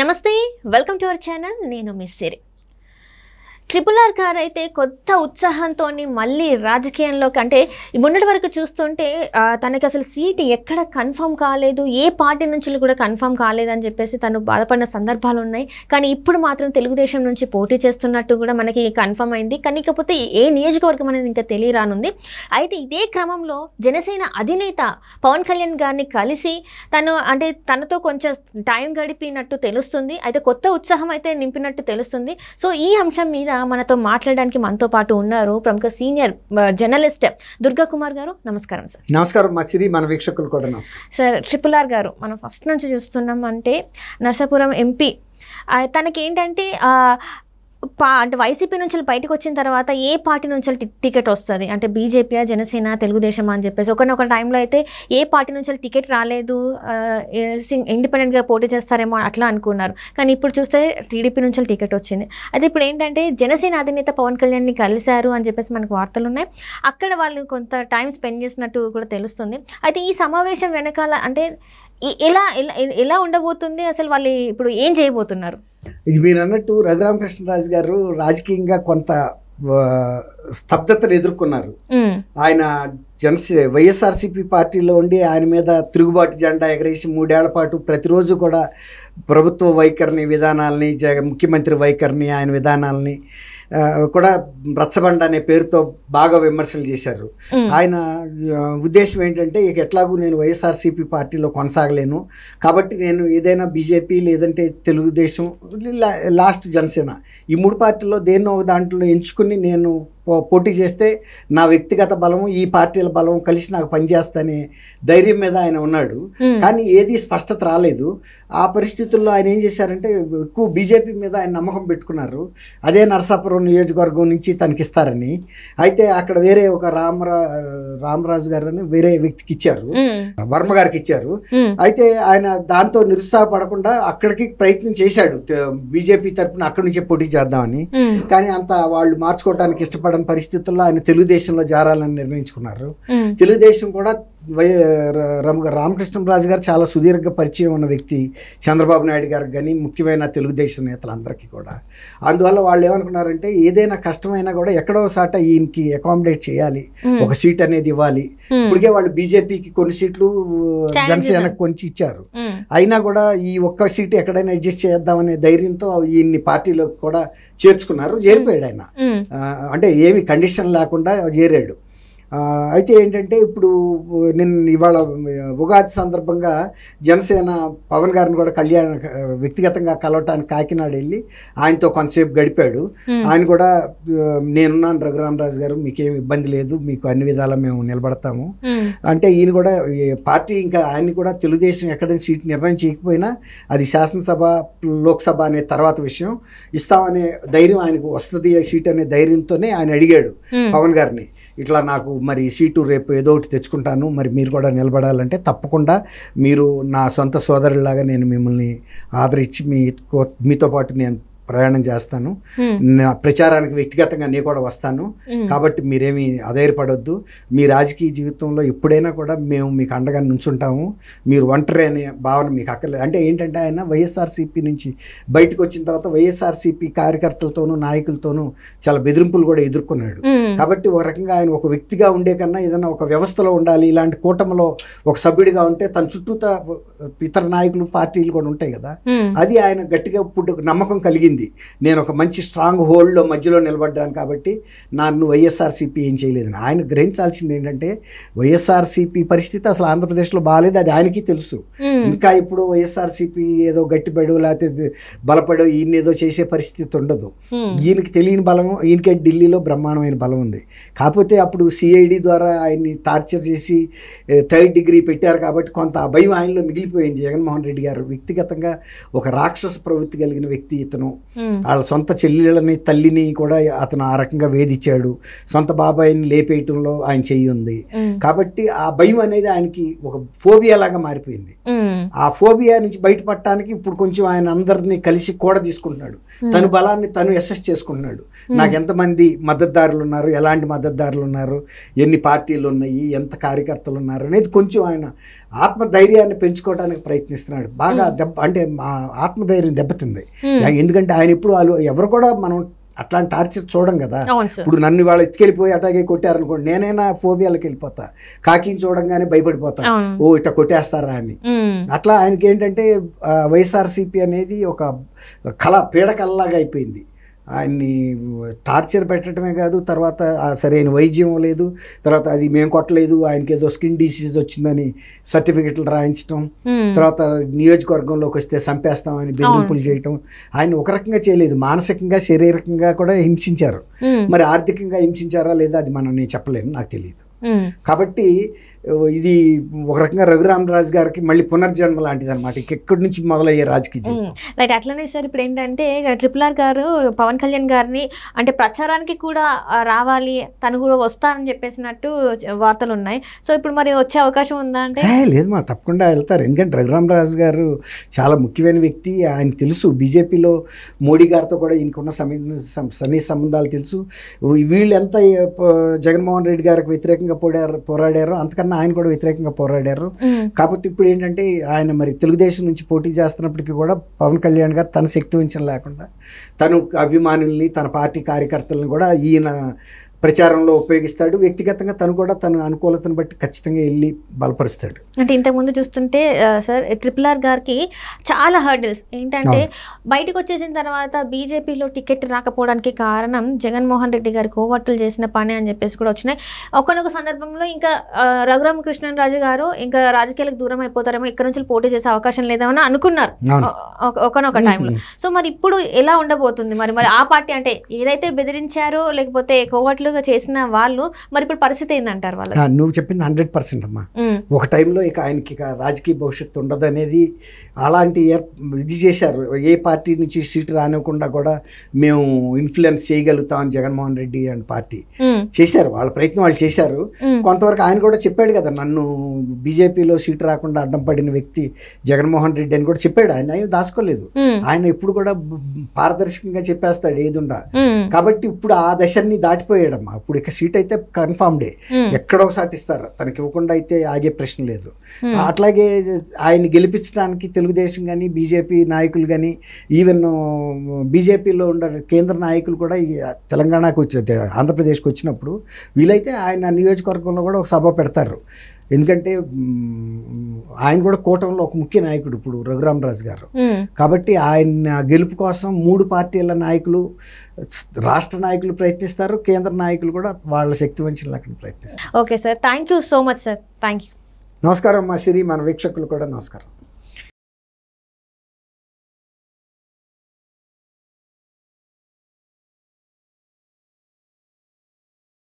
నమస్తే, welcome to our channel. నేను miss సిరి. Triple R గారు అయితే కొత్త ఉత్సాహంతో మళ్ళీ రాజకీయంలోకి, అంటే మొన్నటి వరకు చూస్తుంటే తనకి అసలు సీట్ ఎక్కడ కన్ఫర్మ్ కాలేదు, ఏ పార్టీ నుంచి కూడా కన్ఫర్మ్ కాలేదని చెప్పేసి తను బాధపడిన సందర్భాలు ఉన్నాయి. కానీ ఇప్పుడు మాత్రం తెలుగుదేశం నుంచి పోటీ చేస్తున్నట్టు కూడా మనకి కన్ఫర్మ్ అయింది. కానీ ఇకపోతే ఏ నియోజకవర్గం అనేది ఇంకా తెలియరానుంది. అయితే ఇదే క్రమంలో జనసేన అధినేత పవన్ కళ్యాణ్ గారిని కలిసి తనతో కొంచెం టైం గడిపినట్టు తెలుస్తుంది. అయితే కొత్త ఉత్సాహం అయితే నింపినట్టు తెలుస్తుంది. సో ఈ అంశం మీద మనతో మాట్లాడడానికి మనతో పాటు ఉన్నారు ప్రముఖ సీనియర్ జర్నలిస్ట్ దుర్గా కుమార్ గారు. నమస్కారం సార్. నమస్కారం మా సిరి, మన వీక్షకులు కూడా నమస్కారం సార్. ట్రిపుల్ ఆర్ గారు మనం ఫస్ట్ నుంచి చూస్తున్నాం, అంటే నరసాపురం ఎంపీ తనకి ఏంటంటే అంటే వైసీపీ నుంచి బయటకు వచ్చిన తర్వాత ఏ పార్టీ నుంచి టికెట్ వస్తుంది, అంటే బీజేపీ, జనసేన, తెలుగుదేశం అని చెప్పేసి ఒక టైంలో అయితే ఏ పార్టీ నుంచి టికెట్ రాలేదు, ఇండిపెండెంట్గా పోటీ చేస్తారేమో అట్లా అనుకున్నారు. కానీ ఇప్పుడు చూస్తే టీడీపీ నుంచి టికెట్ వచ్చింది. అయితే ఇప్పుడు ఏంటంటే జనసేన అధినేత పవన్ కళ్యాణ్ని కలిశారు అని చెప్పేసి మనకు వార్తలు ఉన్నాయి. అక్కడ వాళ్ళు కొంత టైం స్పెండ్ చేసినట్టు కూడా తెలుస్తుంది. అయితే ఈ సమావేశం వెనకాల అంటే ఎలా ఉండబోతుంది, అసలు వాళ్ళు ఇప్పుడు ఏం చేయబోతున్నారు? ఇది మీరు అన్నట్టు రఘురామకృష్ణరాజు గారు రాజకీయంగా కొంత స్తబ్దతను ఎదుర్కొన్నారు. ఆయన వైఎస్ఆర్సీపీ పార్టీలో ఉండి ఆయన మీద తిరుగుబాటు జెండా ఎగరేసి 3 ఏళ్ల పాటు ప్రతిరోజు కూడా ప్రభుత్వ వైఖరిని, విధానాలని, ముఖ్యమంత్రి వైఖరిని, ఆయన విధానాలని కూడా రచ్చబండ అనే పేరుతో బాగా విమర్శలు చేశారు. ఆయన ఉద్దేశం ఏంటంటే, ఇక ఎట్లాగూ నేను వైఎస్ఆర్సీపీ పార్టీలో కొనసాగలేను కాబట్టి నేను ఏదైనా బీజేపీ లేదంటే తెలుగుదేశం, లాస్ట్ జనసేన, ఈ 3 పార్టీల్లో దేన్నో ఒక దాంట్లో ఎంచుకుని నేను పోటీ చేస్తే నా వ్యక్తిగత బలము, ఈ పార్టీల బలం కలిసి నాకు పనిచేస్తానే ధైర్యం మీద ఆయన ఉన్నాడు. కానీ ఏది స్పష్టత రాలేదు. ఆ పరిస్థితుల్లో ఆయన ఏం చేశారంటే, ఎక్కువ బీజేపీ మీద ఆయన నమ్మకం పెట్టుకున్నారు. అదే నరసాపురం నియోజకవర్గం నుంచి తనకిస్తారని. అయితే అక్కడ వేరే ఒక రామరాజు గారు అని వేరే వ్యక్తికి ఇచ్చారు, వర్మ గారికి ఇచ్చారు. అయితే ఆయన దాంతో నిరుత్సాహపడకుండా అక్కడికి ప్రయత్నం చేశాడు, బీజేపీ తరఫున అక్కడి నుంచే పోటీ చేద్దామని. కానీ అంత వాళ్ళు మార్చుకోవడానికి ఇష్టపడ పరిస్థితుల్లో ఆయన తెలుగుదేశంలో జారాలని నిర్ణయించుకున్నారు. తెలుగుదేశం కూడా రామకృష్ణరాజు గారు చాలా సుదీర్ఘ పరిచయం ఉన్న వ్యక్తి చంద్రబాబు నాయుడు గారికి కానీ ముఖ్యమైన తెలుగుదేశం నేతలందరికీ కూడా. అందువల్ల వాళ్ళు ఏమనుకున్నారంటే, ఏదైనా కష్టమైనా కూడా ఎక్కడో సాట ఈయనకి అకామిడేట్ చేయాలి, ఒక సీట్ అనేది ఇవ్వాలి. ఇప్పటికే వాళ్ళు బీజేపీకి కొన్ని సీట్లు, జనసేనకు కొంచెం ఇచ్చారు. అయినా కూడా ఈ ఒక్క సీటు ఎక్కడైనా అడ్జస్ట్ చేద్దామనే ధైర్యంతో ఈయన్ని పార్టీలోకి కూడా చేర్చుకున్నారు. చేరిపోయాడు ఆయన, అంటే ఏమి కండిషన్ లేకుండా చేరాడు. అయితే ఏంటంటే, ఇప్పుడు నేను ఇవాళ ఉగాది సందర్భంగా జనసేన పవన్ గారిని కూడా వ్యక్తిగతంగా కలవటానికి కాకినాడ వెళ్ళి ఆయనతో కొంతసేపు గడిపాడు. ఆయన కూడా నేనున్నాను రఘురామరాజు గారు, మీకేం ఇబ్బంది లేదు, మీకు అన్ని విధాలా మేము నిలబడతాము అంటే, ఈయన కూడా పార్టీ ఇంకా ఆయన్ని కూడా తెలుగుదేశం ఎక్కడైనా సీట్ నిర్ణయం చేయకపోయినా అది శాసనసభ, లోక్సభ అనే తర్వాత విషయం, ఇస్తామనే ధైర్యం ఆయనకు వస్తుంది, సీట్ అనే ధైర్యంతోనే ఆయన అడిగాడు పవన్ గారిని, ఇట్లా నాకు మరి సీటు రేపు ఏదో ఒకటి తెచ్చుకుంటాను, మరి మీరు కూడా నిలబడాలంటే తప్పకుండా మీరు నా సొంత సోదరులాగా నేను మిమ్మల్ని ఆదరించి మీతో పాటు నేను ప్రయాణం చేస్తాను, నా ప్రచారానికి వ్యక్తిగతంగా నేను కూడా వస్తాను, కాబట్టి మీరేమీ అధైర్యపడొద్దు, మీ రాజకీయ జీవితంలో ఎప్పుడైనా కూడా మేము మీకు అండగా నుంచుంటాము, మీరు ఒంటరి అనే భావన మీకు అక్కర్లేదు. అంటే ఏంటంటే, ఆయన వైఎస్ఆర్సీపీ నుంచి బయటకు వచ్చిన తర్వాత వైఎస్ఆర్సీపీ కార్యకర్తలతోనూ నాయకులతోనూ చాలా బెదిరింపులు కూడా ఎదుర్కొన్నాడు. కాబట్టి ఒక రకంగా ఆయన ఒక వ్యక్తిగా ఉండే కన్నా ఏదైనా ఒక వ్యవస్థలో ఉండాలి, ఇలాంటి కూటమిలో ఒక సభ్యుడిగా ఉంటే తన చుట్టూ ఇతర నాయకులు, పార్టీలు కూడా ఉంటాయి కదా, అది ఆయన గట్టిగా ఇప్పుడు నమ్మకం కలిగింది. నేను ఒక మంచి స్ట్రాంగ్ హోల్డ్లో మధ్యలో నిలబడ్డాను కాబట్టి నన్ను వైఎస్ఆర్సీపీ ఏం చేయలేదని. ఆయన గ్రహించాల్సింది ఏంటంటే, వైఎస్ఆర్సీపీ పరిస్థితి అసలు ఆంధ్రప్రదేశ్లో బాగాలేదు, అది ఆయనకి తెలుసు. ఇంకా ఇప్పుడు వైఎస్ఆర్సీపీ ఏదో గట్టిపడో లేకపోతే బలపడో ఈయన ఏదో చేసే పరిస్థితి ఉండదు. ఈయనకి తెలియని బలం, ఈయనకే ఢిల్లీలో బ్రహ్మాండమైన బలం ఉంది. కాకపోతే అప్పుడు సిఐడి ద్వారా ఆయన్ని టార్చర్ చేసి 3rd డిగ్రీ పెట్టారు కాబట్టి కొంత భయం ఆయనలో మిగిలిపోయింది. జగన్మోహన్ రెడ్డి గారు వ్యక్తిగతంగా ఒక రాక్షస ప్రవృత్తి కలిగిన వ్యక్తి ఇతను. వాళ్ళ సొంత చెల్లెళ్ళని, తల్లిని కూడా అతను ఆ రకంగా వేధించాడు. సొంత బాబాయిని లేపేయటంలో ఆయన చెయ్యి ఉంది. కాబట్టి ఆ భయం అనేది ఆయనకి ఒక ఫోబియా లాగా మారిపోయింది. ఆ ఫోబియా నుంచి బయటపడటానికి ఇప్పుడు కొంచెం ఆయన అందరినీ కలిసి కూడా తీసుకుంటున్నాడు, తన బలాన్ని తను అసెస్ చేసుకుంటున్నాడు. నాకు ఎంతమంది మద్దతుదారులు ఉన్నారు, ఎలాంటి మద్దతుదారులు ఉన్నారు, ఎన్ని పార్టీలు ఉన్నాయి, ఎంత కార్యకర్తలు ఉన్నారు అనేది కొంచెం ఆయన ఆత్మధైర్యాన్ని పెంచుకోవడానికి ప్రయత్నిస్తున్నాడు. బాగా అంటే ఆత్మధైర్యం దెబ్బతింది. ఎందుకంటే ఆయన ఇప్పుడు ఎవరు కూడా మనం అట్లాంటి టార్చర్ చూడం కదా. ఇప్పుడు నన్ను వాళ్ళు ఎత్తుకెళ్ళిపోయి అటాగే కొట్టారనుకోండి, నేనైనా ఫోబియాలకు వెళ్ళిపోతా, కాకిని చూడంగానే భయపడిపోతా, ఓ ఇట్లా కొట్టేస్తారా అని. అట్లా ఆయనకి ఏంటంటే వైఎస్ఆర్సీపీ అనేది ఒక పీడకలలాగా అయిపోయింది. ఆయన్ని టార్చర్ పెట్టడమే కాదు, తర్వాత సరైన వైద్యం లేదు, తర్వాత అది మేము కొట్టలేదు, ఆయనకి ఏదో స్కిన్ డిసీజ్ వచ్చిందని సర్టిఫికెట్లు రాయించడం, తర్వాత నియోజకవర్గంలోకి వస్తే చంపేస్తామని బెదిరింపులు చేయటం. ఆయన ఒక రకంగా చేయలేదు, మానసికంగా శారీరకంగా కూడా హింసించారు. మరి ఆర్థికంగా హింసించారా లేదా అది నేను చెప్పలేను, నాకు తెలియదు. కాబట్టి ఇది ఒక రకంగా రఘురామరాజు గారికి మళ్ళీ పునర్జన్మ లాంటిది అనమాట, ఎక్కడి నుంచి మొదలయ్యే రాజకీయ జీవితం. రైట్. అట్లనే సార్ ఇప్పుడు ఏంటంటే RRR గారు పవన్ కళ్యాణ్ గారిని అంటే ప్రచారానికి కూడా రావాలి, తను కూడా వస్తారని చెప్పేసినట్టు వార్తలు ఉన్నాయి. సో ఇప్పుడు మరి వచ్చే అవకాశం ఉందా అంటే? లేదు మా, తప్పకుండా వెళ్తారు. ఎందుకంటే రఘురామరాజు గారు చాలా ముఖ్యమైన వ్యక్తి. ఆయన తెలుసు, బీజేపీలో మోడీ గారితో కూడా ఈయనకున్న సన్నిహిత సంబంధాలు తెలుసు. వీళ్ళు ఎంత జగన్మోహన్ రెడ్డి గారికి వ్యతిరేకంగా పోరాడారో అంతకన్నా ఆయన కూడా వ్యతిరేకంగా పోరాడారు. కాబట్టి ఇప్పుడు ఏంటంటే ఆయన మరి తెలుగుదేశం నుంచి పోటీ చేస్తున్నప్పటికీ కూడా పవన్ కళ్యాణ్ గారు తన శక్తి వంచన లేకుండా తను అభిమానుల్ని, తన పార్టీ కార్యకర్తలను కూడా ఈయన ప్రచారంలో ఉపయోగిస్తాడు. వ్యక్తిగతంగా తను కూడా తన అనుకూలతను బట్టి ఖచ్చితంగా వెళ్ళి బలపరుస్తాడు. అంటే ఇంతకుముందు చూస్తుంటే సార్ RRR గారికి చాలా హర్డిల్స్ ఏంటంటే బయటకు వచ్చేసిన తర్వాత బీజేపీలో టికెట్ రాకపోవడానికి కారణం జగన్మోహన్ రెడ్డి గారి కోవట్లు చేసిన పని అని చెప్పేసి కూడా వచ్చినాయి. ఒకనొక సందర్భంలో ఇంకా రఘురామకృష్ణరాజు గారు ఇంకా రాజకీయాలకు దూరం అయిపోతారేమో, ఇక్కడ నుంచి పోటీ చేసే అవకాశం లేదేమని అనుకున్నారు ఒకనొక టైంలో. సో మరి ఇప్పుడు ఎలా ఉండబోతుంది? మరి ఆ పార్టీ అంటే ఏదైతే బెదిరించారో లేకపోతే కోవట్లు చేసిన వాళ్ళు మరి ఇప్పుడు పరిస్థితి ఏందంటారు వాళ్ళు? నువ్వు చెప్పింది 100% అమ్మా. ఒక టైంలో ఇక ఆయనకి ఇక రాజకీయ భవిష్యత్తు ఉండదు అనేది అలాంటి ఇది చేశారు. ఏ పార్టీ నుంచి సీటు రానివ్వకుండా కూడా మేము ఇన్ఫ్లుయెన్స్ చేయగలుగుతామని జగన్మోహన్ రెడ్డి అండ్ పార్టీ చేశారు. వాళ్ళ ప్రయత్నం వాళ్ళు చేశారు. కొంతవరకు ఆయన కూడా చెప్పాడు కదా, నన్ను బీజేపీలో సీటు రాకుండా అడ్డం పడిన వ్యక్తి జగన్మోహన్ రెడ్డి అని కూడా చెప్పాడు. ఆయన ఏం దాచుకోలేదు. ఆయన ఇప్పుడు కూడా పారదర్శకంగా చెప్పేస్తాడు ఏదుండా. కాబట్టి ఇప్పుడు ఆ దశని దాటిపోయాడు. ఇప్పుడు ఇక సీట్ అయితే కన్ఫర్మ్డే, ఎక్కడో ఒకసారి ఇస్తారు, తనకి ఇవ్వకుండా అయితే ఆగే ప్రశ్న లేదు. అట్లాగే ఆయన గెలిపించడానికి తెలుగుదేశం కానీ బీజేపీ నాయకులు కానీ ఈవెన్ బీజేపీలో ఉన్న కేంద్ర నాయకులు కూడా తెలంగాణకు వచ్చి ఆంధ్రప్రదేశ్కి వచ్చినప్పుడు వీలైతే ఆయన నియోజకవర్గంలో కూడా ఒక సభ పెడతారు. ఎందుకంటే ఆయన కూడా కూటమిలో ఒక ముఖ్య నాయకుడు ఇప్పుడు రఘురామరాజు గారు. కాబట్టి ఆయన గెలుపు కోసం 3 పార్టీల నాయకులు, రాష్ట్ర నాయకులు ప్రయత్నిస్తారు, కేంద్ర నాయకులు కూడా వాళ్ళ శక్తి వంచనలకు ప్రయత్నిస్తారు. Okay sir, thank you so much sir. Thank you. నమస్కారం మా సిరి, మన వీక్షకులు కూడా నమస్కారం.